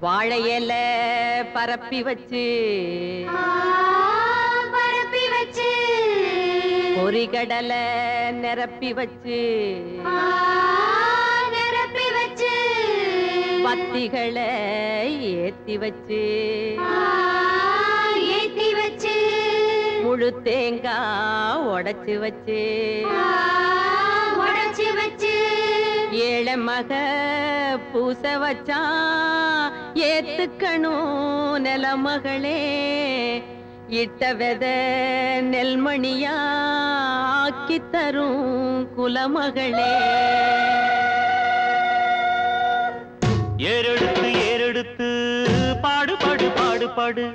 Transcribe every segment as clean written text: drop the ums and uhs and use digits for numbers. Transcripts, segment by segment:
வாழையில பரப்பி வச்சு பொறிகடலை நிரப்பி வச்சு பத்திகளை ஏத்தி வச்சு முழு தேங்காய் உடைச்சு வச்சு ஏழை மக பூச வச்சா ஏத்துக்கணும் நிலமகளே இட்ட வெத நெல்மணியா ஆக்கி தரும் குலமகளே. ஏறெடுத்து ஏறெடுத்து பாடு பாடு பாடு பாடு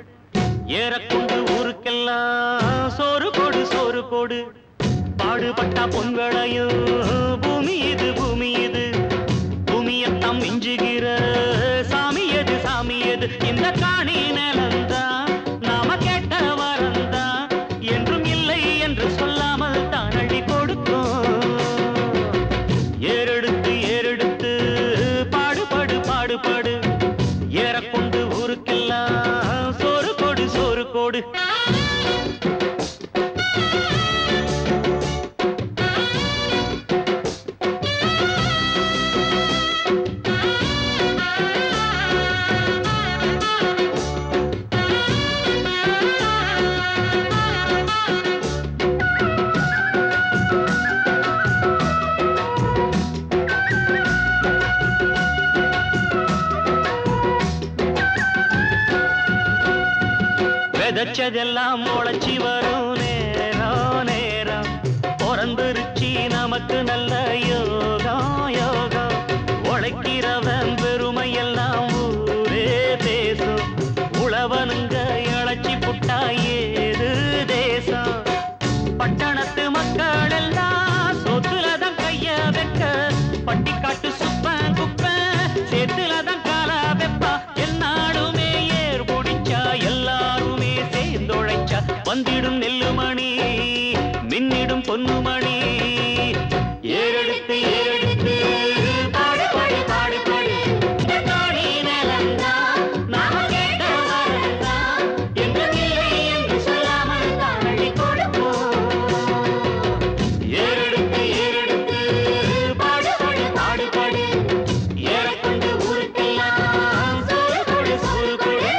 ஏறக்கொண்டு ஊருக்கெல்லாம் சோறு கோடு சோறு கோடு பாடுபட்டா பொங்கலையும் பூமி இது பூமி இது பூமியத்தம் மிஞ்சுகிற சாமி எது சாமி எது இந்த காணி நிலந்தான் நாம கேட்ட வரந்தான் என்றும் இல்லை என்று சொல்லாமல் தான் அள்ளி கொடுக்கும். ஏறெடுத்து ஏறெடுத்து பாடு பாடு பாடு பாடு ஏறக்கொண்டு ஊருக்கெல்லாம் சோறு கோடு சோறு கோடு. விதைச்சதெல்லாம் முளைச்சி வரும் நேரம் நேரம் பிறந்துருச்சி நமக்கு நல்ல யோகம் யோகம் உழைக்கிறவன் பெருமையெல்லாம் ஊரே பேசும் உழவனுங்க இழைச்சி புட்டா ஏது தேசம் பட்டணத்து மக்கள் எல்லாம் சொத்துலதான் கைய வைக்க பட்டிக்காட்டு சுப்பன் குப்பன் சேத்துலதான் கால வெப்பா என்னாலுமே ஏர் பிடிச்சா எல்லாருமே சேர்ந்தொழைச்சா வந்திடும் நெல்லுமணி மின்னிடும் பொன்னுமணி. ஏறெடுத்து ஏறெடுத்து பாடு பாடு பாடு பாடு காணி நிலந்தா நாம கேட்ட வரந்தா என்று இல்லை என்று சொல்லாமல் தான் அள்ளி கொடுப்போம். ஏறெடுத்து ஏறெடுத்து பாடு பாடு பாடு பாடு ஏறக்கொண்டு ஊருக்கெல்லாம் சோறு கொடு சோறு கொடு.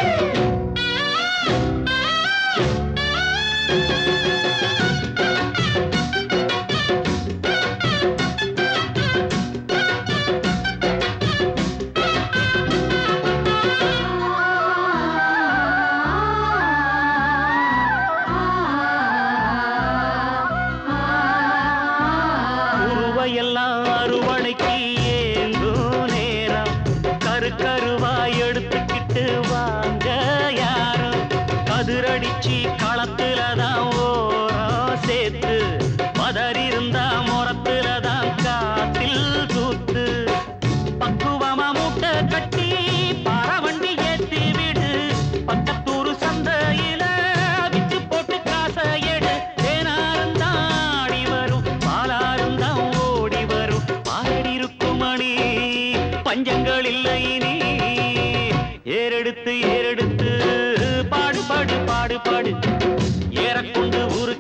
உருவையெல்லாம் அறுவடைக்கு ஏங்கும் நேரம் கரு கருவாய் எடுத்துக்கிட்டு வாங்க யாரும் கதிரடிச்சு களத்துலதான் ஓரம் சேர்த்து மதறிருந்தா முறத்துலதான் காத்தில் தூத்து பக்குவமா மூட்டை கட்டி பறவண்டி ஏத்தி விடு பக்கத்தூரு சந்தையில வித்து போட்டு காசை எடு தேனாருந்தான் ஆடி வரும் பாலாருந்தான் ஓடி வரும் பாடி இருக்கும் மணி பஞ்சங்கள் இல்லை இனி. ஏறெடுத்து ஏறெடுத்து பாடு பாடு பாடு பாடு ஏறக்கொண்டு ஊரு